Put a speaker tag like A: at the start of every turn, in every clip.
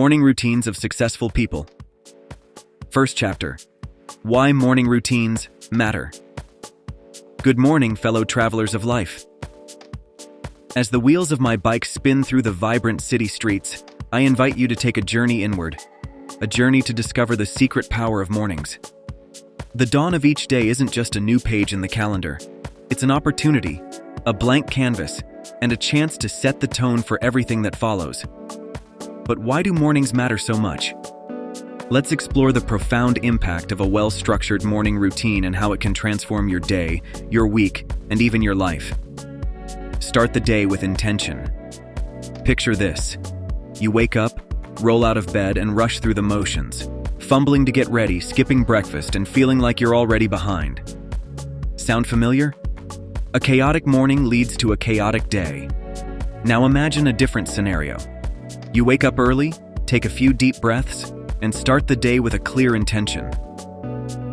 A: Morning routines of successful people. First chapter. Why morning routines matter. Good morning, fellow travelers of life. As the wheels of my bike spin through the vibrant city streets, I invite you to take a journey inward, a journey to discover the secret power of mornings. The dawn of each day isn't just a new page in the calendar. It's an opportunity, a blank canvas, and a chance to set the tone for everything that follows. But why do mornings matter so much? Let's explore the profound impact of a well-structured morning routine and how it can transform your day, your week, and even your life. Start the day with intention. Picture this. You wake up, roll out of bed, and rush through the motions, fumbling to get ready, skipping breakfast, and feeling like you're already behind. Sound familiar? A chaotic morning leads to a chaotic day. Now imagine a different scenario. You wake up early, take a few deep breaths, and start the day with a clear intention.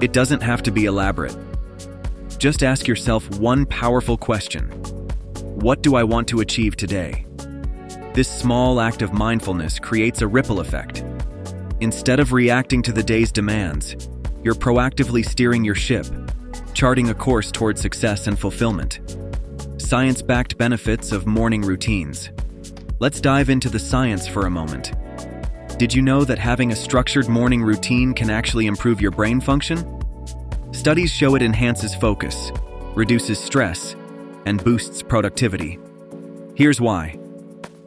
A: It doesn't have to be elaborate. Just ask yourself one powerful question. What do I want to achieve today? This small act of mindfulness creates a ripple effect. Instead of reacting to the day's demands, you're proactively steering your ship, charting a course toward success and fulfillment. Science-backed benefits of morning routines. Let's dive into the science for a moment. Did you know that having a structured morning routine can actually improve your brain function? Studies show it enhances focus, reduces stress, and boosts productivity. Here's why.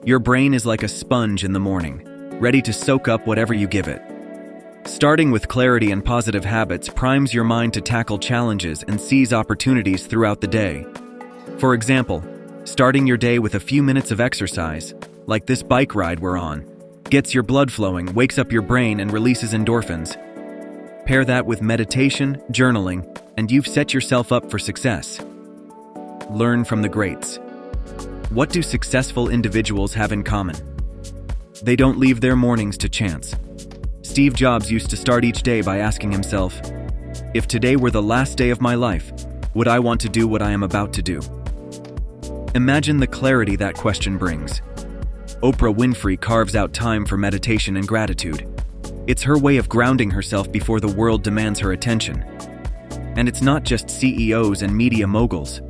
A: Your brain is like a sponge in the morning, ready to soak up whatever you give it. Starting with clarity and positive habits primes your mind to tackle challenges and seize opportunities throughout the day. For example, starting your day with a few minutes of exercise, like this bike ride we're on, gets your blood flowing, wakes up your brain, and releases endorphins. Pair that with meditation, journaling, and you've set yourself up for success. Learn from the greats. What do successful individuals have in common? They don't leave their mornings to chance. Steve Jobs used to start each day by asking himself, if today were the last day of my life, would I want to do what I am about to do? Imagine the clarity that question brings. Oprah Winfrey carves out time for meditation and gratitude. It's her way of grounding herself before the world demands her attention. And it's not just CEOs and media moguls.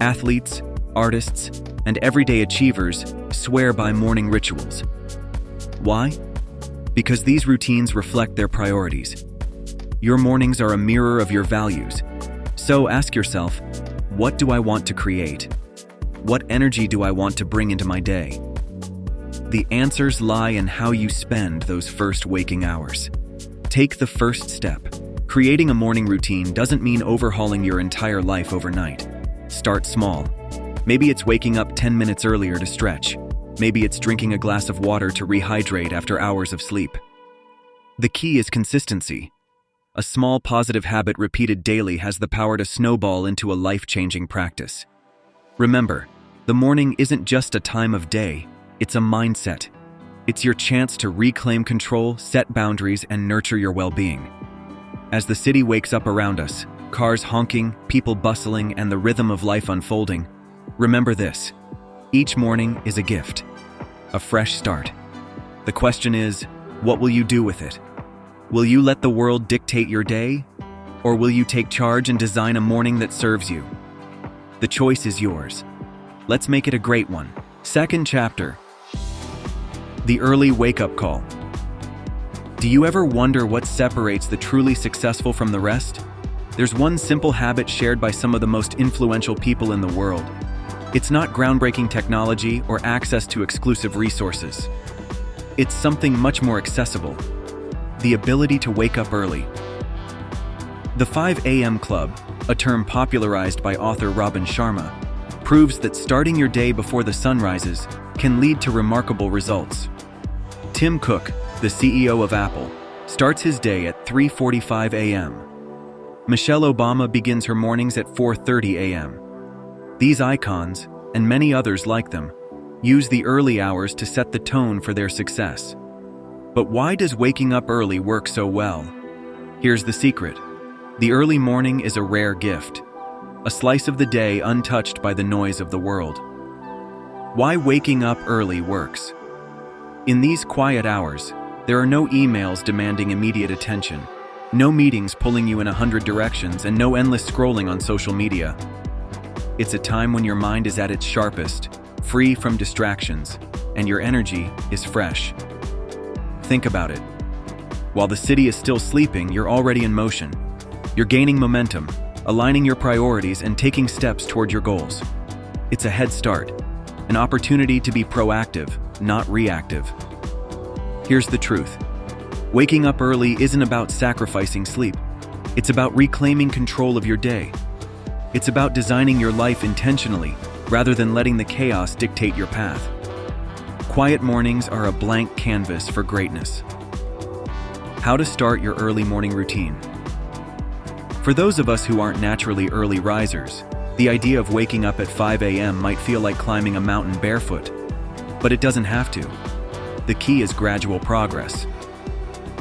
A: Athletes, artists, and everyday achievers swear by morning rituals. Why? Because these routines reflect their priorities. Your mornings are a mirror of your values. So ask yourself, what do I want to create? What energy do I want to bring into my day? The answers lie in how you spend those first waking hours. Take the first step. Creating a morning routine doesn't mean overhauling your entire life overnight. Start small. Maybe it's waking up 10 minutes earlier to stretch. Maybe it's drinking a glass of water to rehydrate after hours of sleep. The key is consistency. A small positive habit repeated daily has the power to snowball into a life-changing practice. Remember, the morning isn't just a time of day, it's a mindset. It's your chance to reclaim control, set boundaries, and nurture your well-being. As the city wakes up around us, cars honking, people bustling, and the rhythm of life unfolding, remember this: each morning is a gift, a fresh start. The question is, what will you do with it? Will you let the world dictate your day? Or will you take charge and design a morning that serves you? The choice is yours. Let's make it a great one. Second chapter. The early wake-up call. Do you ever wonder what separates the truly successful from the rest? There's one simple habit shared by some of the most influential people in the world. It's not groundbreaking technology or access to exclusive resources. It's something much more accessible: the ability to wake up early. The 5 a.m. Club, a term popularized by author Robin Sharma, proves that starting your day before the sun rises can lead to remarkable results. Tim Cook, the CEO of Apple, starts his day at 3:45 a.m. Michelle Obama begins her mornings at 4:30 a.m. These icons, and many others like them, use the early hours to set the tone for their success. But why does waking up early work so well? Here's the secret. The early morning is a rare gift, a slice of the day untouched by the noise of the world. Why waking up early works. In these quiet hours, there are no emails demanding immediate attention, no meetings pulling you in 100 directions, and no endless scrolling on social media. It's a time when your mind is at its sharpest, free from distractions, and your energy is fresh. Think about it. While the city is still sleeping, you're already in motion. You're gaining momentum, aligning your priorities, and taking steps toward your goals. It's a head start, an opportunity to be proactive, not reactive. Here's the truth. Waking up early isn't about sacrificing sleep. It's about reclaiming control of your day. It's about designing your life intentionally, rather than letting the chaos dictate your path. Quiet mornings are a blank canvas for greatness. How to start your early morning routine. For those of us who aren't naturally early risers, the idea of waking up at 5 a.m. might feel like climbing a mountain barefoot, but it doesn't have to. The key is gradual progress.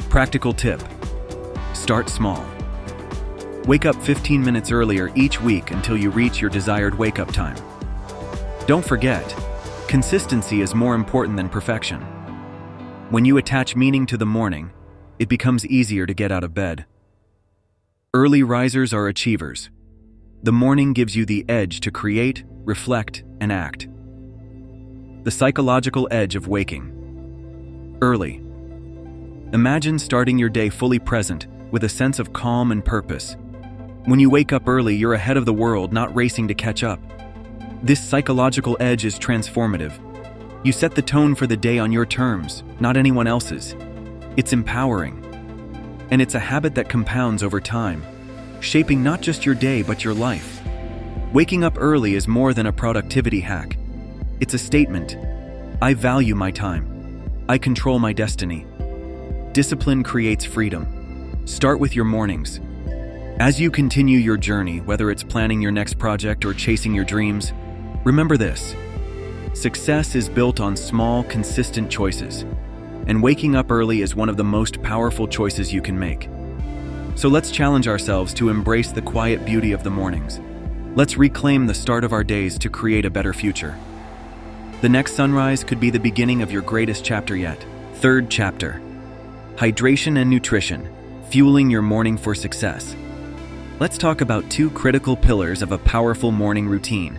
A: Practical tip: start small. Wake up 15 minutes earlier each week until you reach your desired wake-up time. Don't forget, consistency is more important than perfection. When you attach meaning to the morning, it becomes easier to get out of bed. Early risers are achievers. The morning gives you the edge to create, reflect, and act. The psychological edge of waking. Early. Imagine starting your day fully present, with a sense of calm and purpose. When you wake up early, you're ahead of the world, not racing to catch up. This psychological edge is transformative. You set the tone for the day on your terms, not anyone else's. It's empowering. And it's a habit that compounds over time, shaping not just your day but your life. Waking up early is more than a productivity hack. It's a statement. I value my time. I control my destiny. Discipline creates freedom. Start with your mornings. As you continue your journey, whether it's planning your next project or chasing your dreams, remember this: success is built on small, consistent choices, and waking up early is one of the most powerful choices you can make. So let's challenge ourselves to embrace the quiet beauty of the mornings. Let's reclaim the start of our days to create a better future. The next sunrise could be the beginning of your greatest chapter yet. Third chapter: hydration and nutrition, fueling your morning for success. Let's talk about two critical pillars of a powerful morning routine: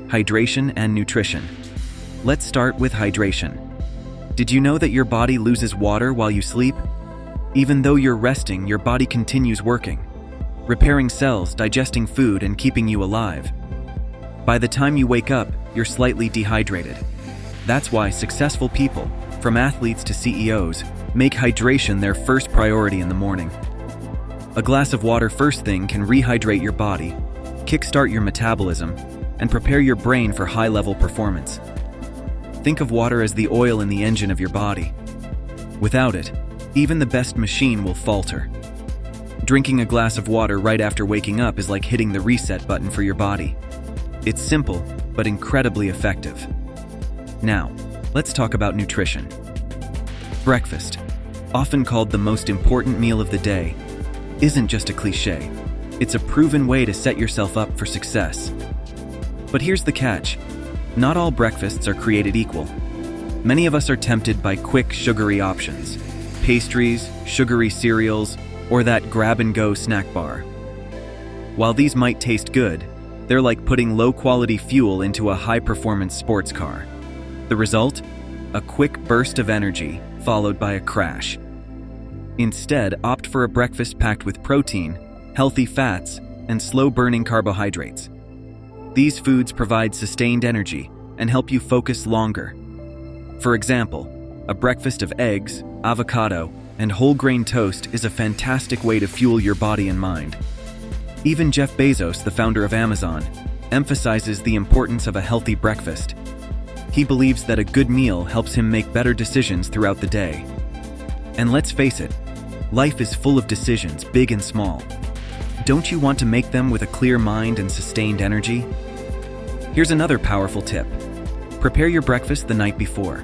A: hydration and nutrition. Let's start with hydration. Did you know that your body loses water while you sleep? Even though you're resting, your body continues working, repairing cells, digesting food, and keeping you alive. By the time you wake up, you're slightly dehydrated. That's why successful people, from athletes to CEOs, make hydration their first priority in the morning. A glass of water first thing can rehydrate your body, kickstart your metabolism, and prepare your brain for high-level performance. Think of water as the oil in the engine of your body. Without it, even the best machine will falter. Drinking a glass of water right after waking up is like hitting the reset button for your body. It's simple, but incredibly effective. Now, let's talk about nutrition. Breakfast, often called the most important meal of the day, isn't just a cliche. It's a proven way to set yourself up for success. But here's the catch: not all breakfasts are created equal. Many of us are tempted by quick, sugary options: pastries, sugary cereals, or that grab-and-go snack bar. While these might taste good, they're like putting low-quality fuel into a high-performance sports car. The result? A quick burst of energy, followed by a crash. Instead, opt for a breakfast packed with protein, healthy fats, and slow-burning carbohydrates. These foods provide sustained energy and help you focus longer. For example, a breakfast of eggs, avocado, and whole grain toast is a fantastic way to fuel your body and mind. Even Jeff Bezos, the founder of Amazon, emphasizes the importance of a healthy breakfast. He believes that a good meal helps him make better decisions throughout the day. And let's face it, life is full of decisions, big and small. Don't you want to make them with a clear mind and sustained energy? Here's another powerful tip. Prepare your breakfast the night before.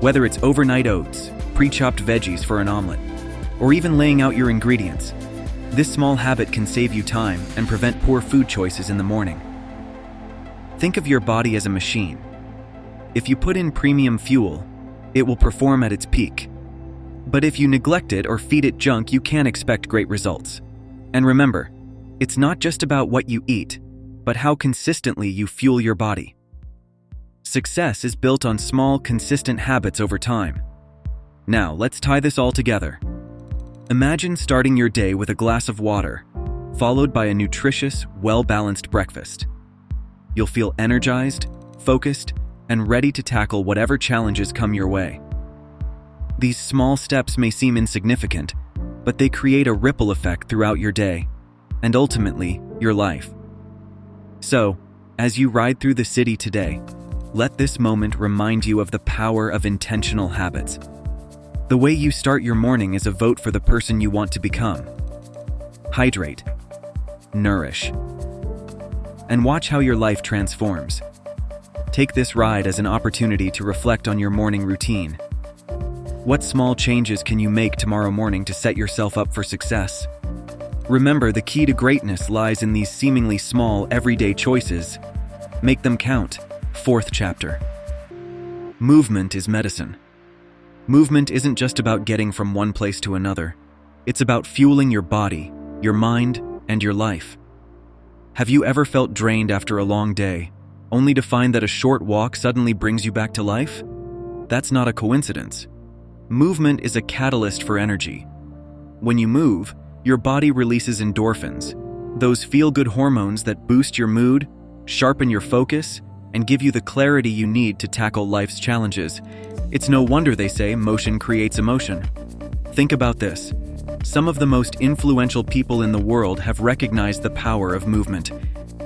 A: Whether it's overnight oats, pre-chopped veggies for an omelet, or even laying out your ingredients, this small habit can save you time and prevent poor food choices in the morning. Think of your body as a machine. If you put in premium fuel, it will perform at its peak. But if you neglect it or feed it junk, you can't expect great results. And remember, it's not just about what you eat, but how consistently you fuel your body. Success is built on small, consistent habits over time. Now, let's tie this all together. Imagine starting your day with a glass of water, followed by a nutritious, well-balanced breakfast. You'll feel energized, focused, and ready to tackle whatever challenges come your way. These small steps may seem insignificant, but they create a ripple effect throughout your day, and ultimately, your life. So, as you ride through the city today, let this moment remind you of the power of intentional habits. The way you start your morning is a vote for the person you want to become. Hydrate, nourish, and watch how your life transforms. Take this ride as an opportunity to reflect on your morning routine. What small changes can you make tomorrow morning to set yourself up for success? Remember, the key to greatness lies in these seemingly small, everyday choices. Make them count. 4th chapter. Movement is medicine. Movement isn't just about getting from one place to another. It's about fueling your body, your mind, and your life. Have you ever felt drained after a long day, only to find that a short walk suddenly brings you back to life? That's not a coincidence. Movement is a catalyst for energy. When you move, your body releases endorphins, those feel-good hormones that boost your mood, sharpen your focus, and give you the clarity you need to tackle life's challenges. It's no wonder they say motion creates emotion. Think about this. Some of the most influential people in the world have recognized the power of movement.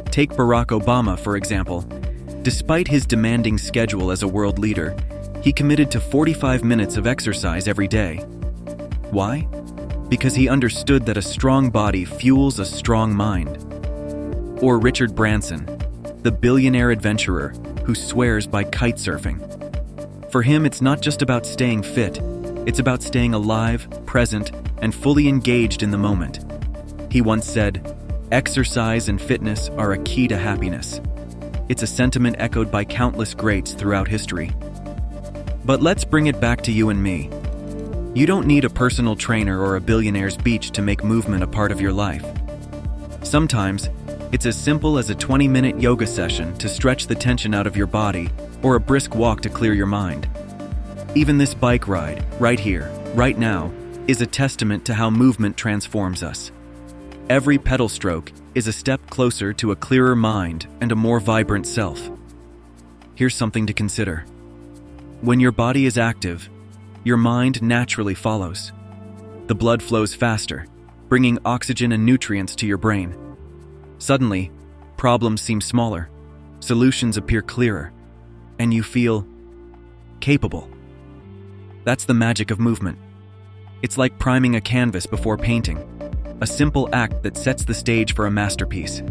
A: Take Barack Obama, for example. Despite his demanding schedule as a world leader, he committed to 45 minutes of exercise every day. Why? Because he understood that a strong body fuels a strong mind. Or Richard Branson, the billionaire adventurer who swears by kite surfing. For him, it's not just about staying fit, it's about staying alive, present, and fully engaged in the moment. He once said, "Exercise and fitness are a key to happiness." It's a sentiment echoed by countless greats throughout history. But let's bring it back to you and me. You don't need a personal trainer or a billionaire's beach to make movement a part of your life. Sometimes, it's as simple as a 20-minute yoga session to stretch the tension out of your body, or a brisk walk to clear your mind. Even this bike ride, right here, right now, is a testament to how movement transforms us. Every pedal stroke is a step closer to a clearer mind and a more vibrant self. Here's something to consider. When your body is active, your mind naturally follows. The blood flows faster, bringing oxygen and nutrients to your brain. Suddenly, problems seem smaller, solutions appear clearer, and you feel capable. That's the magic of movement. It's like priming a canvas before painting, a simple act that sets the stage for a masterpiece.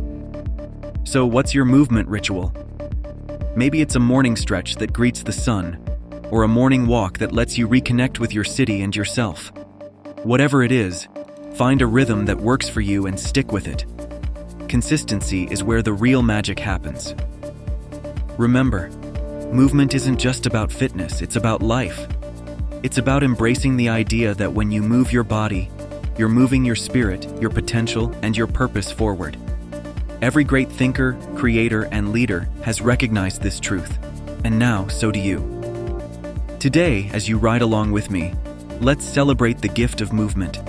A: So what's your movement ritual? Maybe it's a morning stretch that greets the sun, or a morning walk that lets you reconnect with your city and yourself. Whatever it is, find a rhythm that works for you and stick with it. Consistency is where the real magic happens. Remember, movement isn't just about fitness, it's about life. It's about embracing the idea that when you move your body, you're moving your spirit, your potential, and your purpose forward. Every great thinker, creator, and leader has recognized this truth, and now so do you. Today, as you ride along with me, let's celebrate the gift of movement.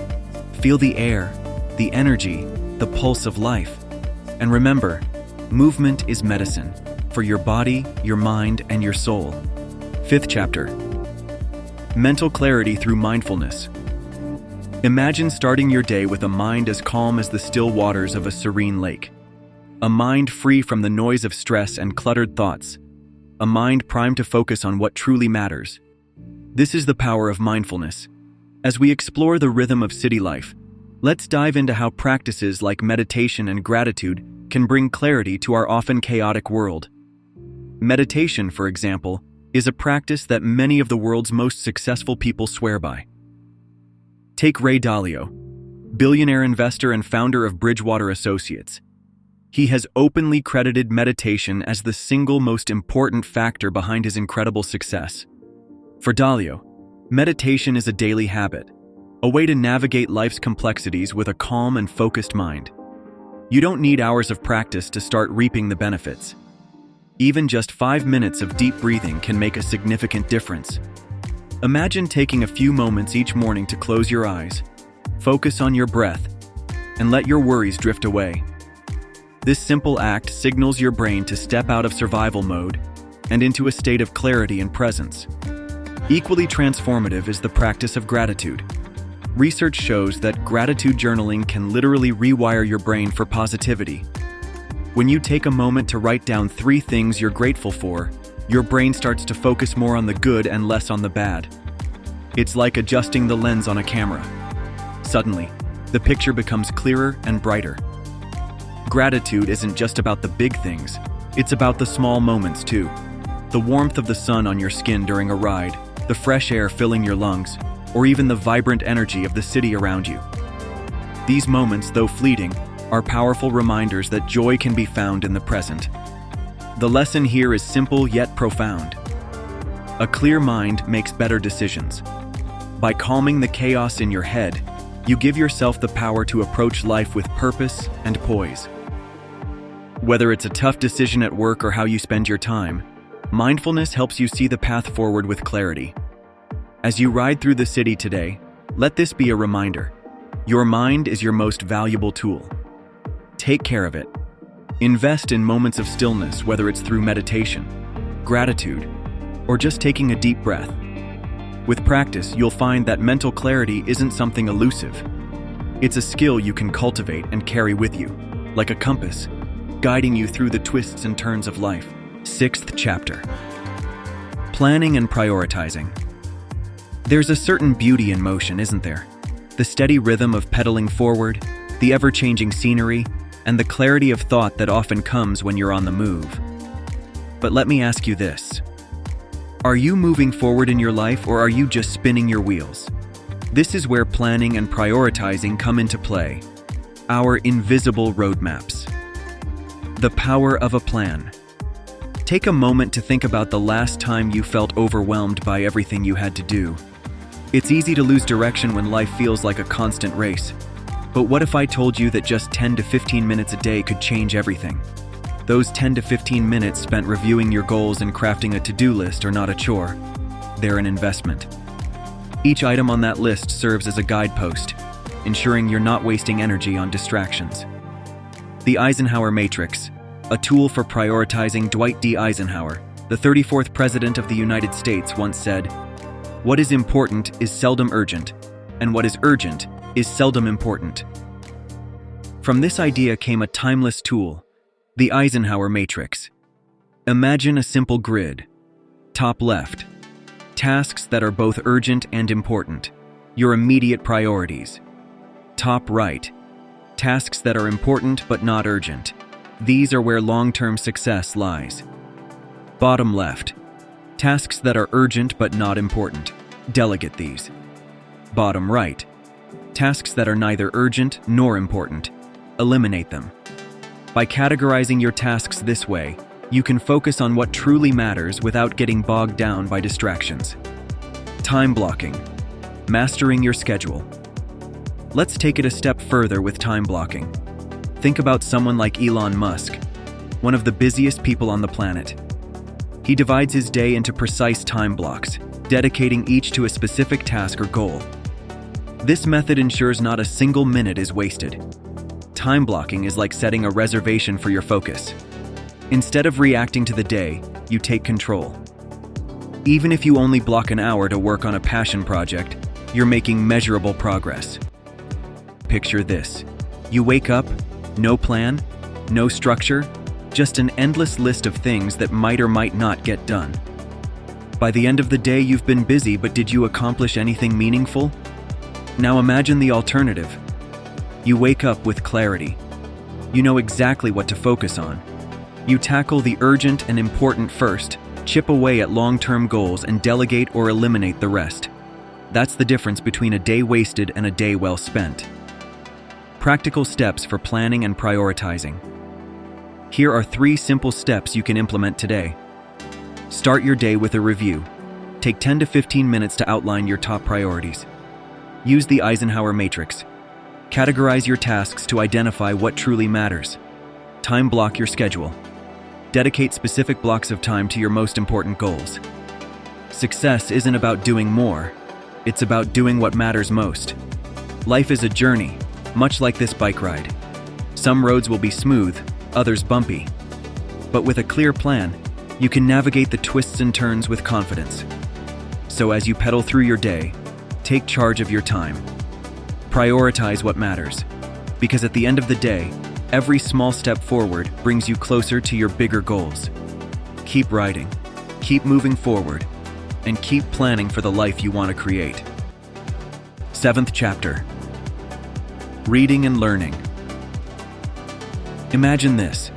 A: Feel the air, the energy, the pulse of life. And remember, movement is medicine for your body, your mind, and your soul. 5th chapter. Mental clarity through mindfulness. Imagine starting your day with a mind as calm as the still waters of a serene lake. A mind free from the noise of stress and cluttered thoughts. A mind primed to focus on what truly matters. This is the power of mindfulness. As we explore the rhythm of city life, let's dive into how practices like meditation and gratitude can bring clarity to our often chaotic world. Meditation, for example, is a practice that many of the world's most successful people swear by. Take Ray Dalio, billionaire investor and founder of Bridgewater Associates. He has openly credited meditation as the single most important factor behind his incredible success. For Dalio, meditation is a daily habit, a way to navigate life's complexities with a calm and focused mind. You don't need hours of practice to start reaping the benefits. Even just 5 minutes of deep breathing can make a significant difference. Imagine taking a few moments each morning to close your eyes, focus on your breath, and let your worries drift away. This simple act signals your brain to step out of survival mode and into a state of clarity and presence. Equally transformative is the practice of gratitude. Research shows that gratitude journaling can literally rewire your brain for positivity. When you take a moment to write down 3 things you're grateful for, your brain starts to focus more on the good and less on the bad. It's like adjusting the lens on a camera. Suddenly, the picture becomes clearer and brighter. Gratitude isn't just about the big things, it's about the small moments too. The warmth of the sun on your skin during a ride, the fresh air filling your lungs, or even the vibrant energy of the city around you. These moments, though fleeting, are powerful reminders that joy can be found in the present. The lesson here is simple yet profound. A clear mind makes better decisions. By calming the chaos in your head, you give yourself the power to approach life with purpose and poise. Whether it's a tough decision at work or how you spend your time, mindfulness helps you see the path forward with clarity. As you ride through the city today, let this be a reminder. Your mind is your most valuable tool. Take care of it. Invest in moments of stillness, whether it's through meditation, gratitude, or just taking a deep breath. With practice, you'll find that mental clarity isn't something elusive. It's a skill you can cultivate and carry with you, like a compass, guiding you through the twists and turns of life. 6th chapter. Planning and prioritizing. There's a certain beauty in motion, isn't there? The steady rhythm of pedaling forward, the ever-changing scenery, and the clarity of thought that often comes when you're on the move. But let me ask you this. Are you moving forward in your life, or are you just spinning your wheels? This is where planning and prioritizing come into play. Our invisible roadmaps. The power of a plan. Take a moment to think about the last time you felt overwhelmed by everything you had to do. It's easy to lose direction when life feels like a constant race. But what if I told you that just 10 to 15 minutes a day could change everything? Those 10 to 15 minutes spent reviewing your goals and crafting a to-do list are not a chore. They're an investment. Each item on that list serves as a guidepost, ensuring you're not wasting energy on distractions. The Eisenhower Matrix, a tool for prioritizing. Dwight D. Eisenhower, the 34th President of the United States, once said, "What is important is seldom urgent, and what is urgent is seldom important." From this idea came a timeless tool, the Eisenhower Matrix. Imagine a simple grid. Top left, tasks that are both urgent and important, your immediate priorities. Top right, tasks that are important but not urgent. These are where long-term success lies. Bottom left, tasks that are urgent but not important. Delegate these. Bottom right, tasks that are neither urgent nor important. Eliminate them. By categorizing your tasks this way, you can focus on what truly matters without getting bogged down by distractions. Time blocking. Mastering your schedule. Let's take it a step further with time blocking. Think about someone like Elon Musk, one of the busiest people on the planet. He divides his day into precise time blocks, dedicating each to a specific task or goal. This method ensures not a single minute is wasted. Time blocking is like setting a reservation for your focus. Instead of reacting to the day, you take control. Even if you only block an hour to work on a passion project, you're making measurable progress. Picture this. You wake up, no plan, no structure, just an endless list of things that might or might not get done. By the end of the day, you've been busy, but did you accomplish anything meaningful? Now imagine the alternative. You wake up with clarity. You know exactly what to focus on. You tackle the urgent and important first, chip away at long-term goals, and delegate or eliminate the rest. That's the difference between a day wasted and a day well spent. Practical steps for planning and prioritizing. Here are 3 simple steps you can implement today. Start your day with a review. Take 10 to 15 minutes to outline your top priorities. Use the Eisenhower matrix. Categorize your tasks to identify what truly matters. Time block your schedule. Dedicate specific blocks of time to your most important goals. Success isn't about doing more, it's about doing what matters most. Life is a journey, much like this bike ride. Some roads will be smooth, others bumpy. But with a clear plan, you can navigate the twists and turns with confidence. So as you pedal through your day, take charge of your time. Prioritize what matters, because at the end of the day, every small step forward brings you closer to your bigger goals. Keep riding, keep moving forward, and keep planning for the life you want to create. 7th chapter. Reading and learning. Imagine this.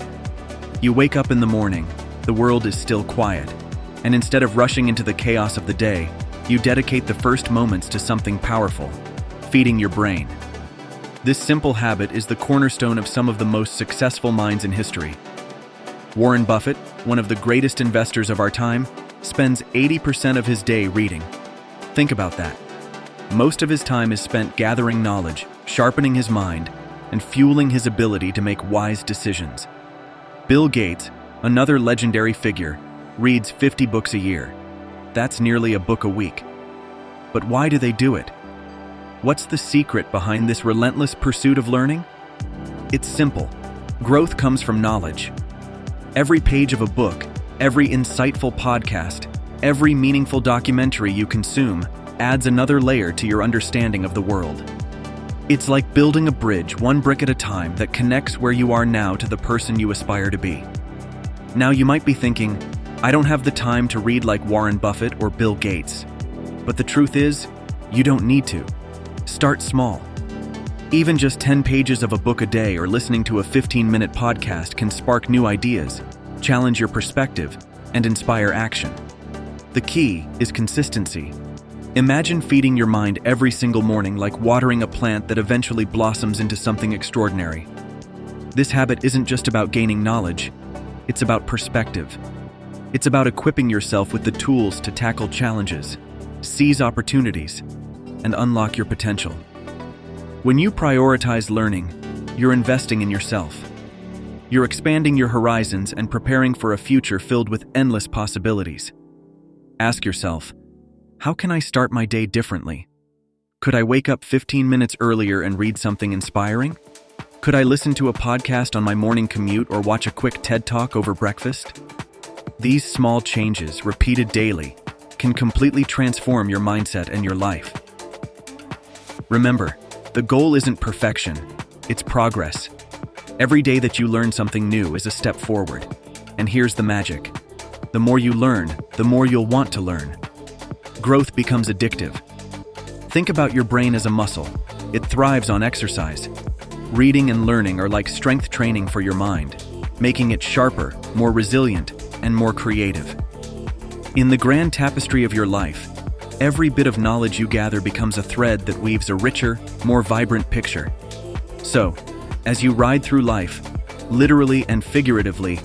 A: You wake up in the morning, the world is still quiet, and instead of rushing into the chaos of the day, you dedicate the first moments to something powerful, feeding your brain. This simple habit is the cornerstone of some of the most successful minds in history. Warren Buffett, one of the greatest investors of our time, spends 80% of his day reading. Think about that. Most of his time is spent gathering knowledge, sharpening his mind, and fueling his ability to make wise decisions. Bill Gates, another legendary figure, reads 50 books a year. That's nearly a book a week. But why do they do it? What's the secret behind this relentless pursuit of learning? It's simple. Growth comes from knowledge. Every page of a book, every insightful podcast, every meaningful documentary you consume adds another layer to your understanding of the world. It's like building a bridge one brick at a time that connects where you are now to the person you aspire to be. Now you might be thinking, I don't have the time to read like Warren Buffett or Bill Gates. But the truth is, you don't need to. Start small. Even just 10 pages of a book a day or listening to a 15-minute podcast can spark new ideas, challenge your perspective, and inspire action. The key is consistency. Imagine feeding your mind every single morning like watering a plant that eventually blossoms into something extraordinary. This habit isn't just about gaining knowledge, it's about perspective. It's about equipping yourself with the tools to tackle challenges, seize opportunities, and unlock your potential. When you prioritize learning, you're investing in yourself. You're expanding your horizons and preparing for a future filled with endless possibilities. Ask yourself, how can I start my day differently? Could I wake up 15 minutes earlier and read something inspiring? Could I listen to a podcast on my morning commute or watch a quick TED Talk over breakfast? These small changes, repeated daily, can completely transform your mindset and your life. Remember, the goal isn't perfection, it's progress. Every day that you learn something new is a step forward. And here's the magic. The more you learn, the more you'll want to learn. Growth becomes addictive. Think about your brain as a muscle. It thrives on exercise. Reading and learning are like strength training for your mind, making it sharper, more resilient, and more creative. In the grand tapestry of your life, every bit of knowledge you gather becomes a thread that weaves a richer, more vibrant picture. So, as you ride through life, literally and figuratively,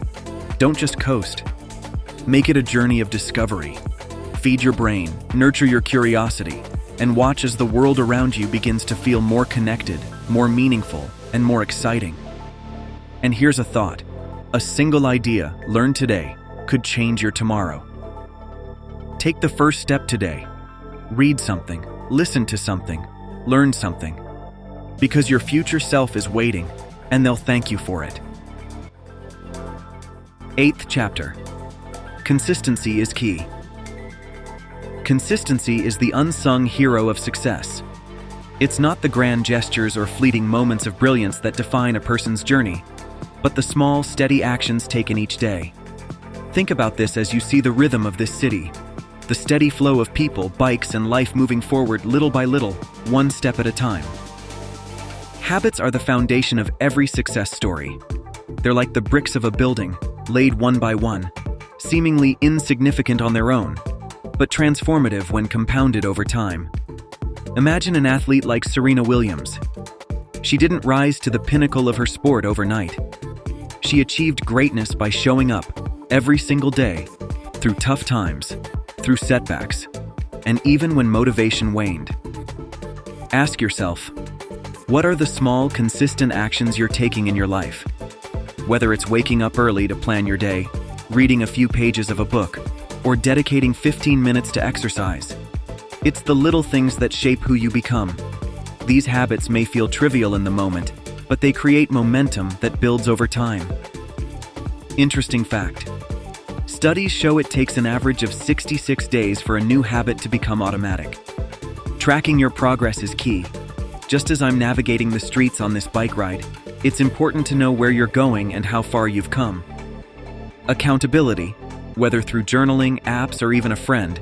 A: don't just coast. Make it a journey of discovery. Feed your brain, nurture your curiosity, and watch as the world around you begins to feel more connected, more meaningful, and more exciting. And here's a thought. A single idea learned today could change your tomorrow. Take the first step today. Read something, listen to something, learn something. Because your future self is waiting, and they'll thank you for it. 8th chapter. Consistency is key. Consistency is the unsung hero of success. It's not the grand gestures or fleeting moments of brilliance that define a person's journey, but the small, steady actions taken each day. Think about this as you see the rhythm of this city. The steady flow of people, bikes, and life moving forward little by little, one step at a time. Habits are the foundation of every success story. They're like the bricks of a building, laid one by one, seemingly insignificant on their own, but transformative when compounded over time. Imagine an athlete like Serena Williams. She didn't rise to the pinnacle of her sport overnight. She achieved greatness by showing up every single day, through tough times, through setbacks, and even when motivation waned. Ask yourself, what are the small, consistent actions you're taking in your life? Whether it's waking up early to plan your day, reading a few pages of a book, or dedicating 15 minutes to exercise. It's the little things that shape who you become. These habits may feel trivial in the moment, but they create momentum that builds over time. Interesting fact. Studies show it takes an average of 66 days for a new habit to become automatic. Tracking your progress is key. Just as I'm navigating the streets on this bike ride, it's important to know where you're going and how far you've come. Accountability, whether through journaling, apps, or even a friend,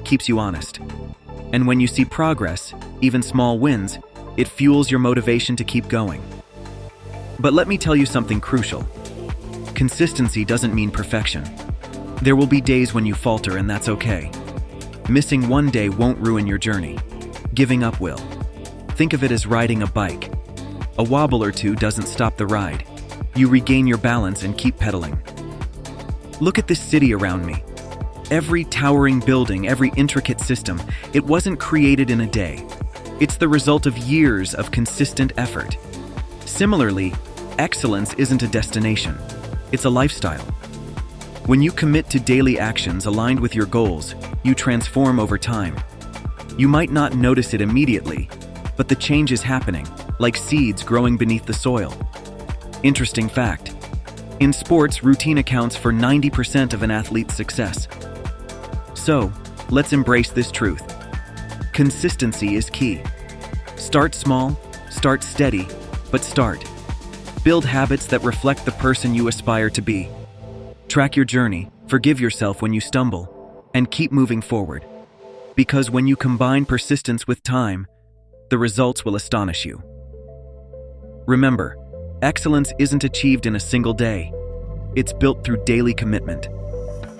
A: keeps you honest. And when you see progress, even small wins, it fuels your motivation to keep going. But let me tell you something crucial. Consistency doesn't mean perfection. There will be days when you falter, and that's okay. Missing one day won't ruin your journey. Giving up will. Think of it as riding a bike. A wobble or two doesn't stop the ride. You regain your balance and keep pedaling. Look at this city around me. Every towering building, every intricate system, it wasn't created in a day. It's the result of years of consistent effort. Similarly, excellence isn't a destination. It's a lifestyle. When you commit to daily actions aligned with your goals, you transform over time. You might not notice it immediately, but the change is happening, like seeds growing beneath the soil. Interesting fact. In sports, routine accounts for 90% of an athlete's success. So, let's embrace this truth. Consistency is key. Start small, start steady, but start. Build habits that reflect the person you aspire to be. Track your journey, forgive yourself when you stumble, and keep moving forward. Because when you combine persistence with time, the results will astonish you. Remember, excellence isn't achieved in a single day. It's built through daily commitment.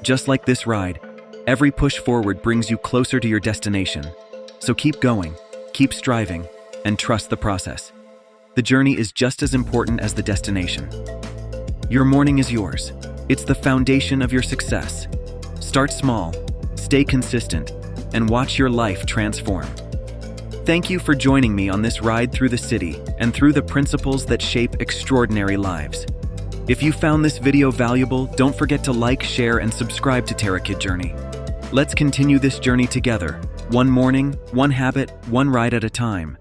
A: Just like this ride, every push forward brings you closer to your destination. So keep going, keep striving, and trust the process. The journey is just as important as the destination. Your morning is yours. It's the foundation of your success. Start small, stay consistent, and watch your life transform. Thank you for joining me on this ride through the city and through the principles that shape extraordinary lives. If you found this video valuable, don't forget to like, share, and subscribe to Terra Kid Journey. Let's continue this journey together, one morning, one habit, one ride at a time.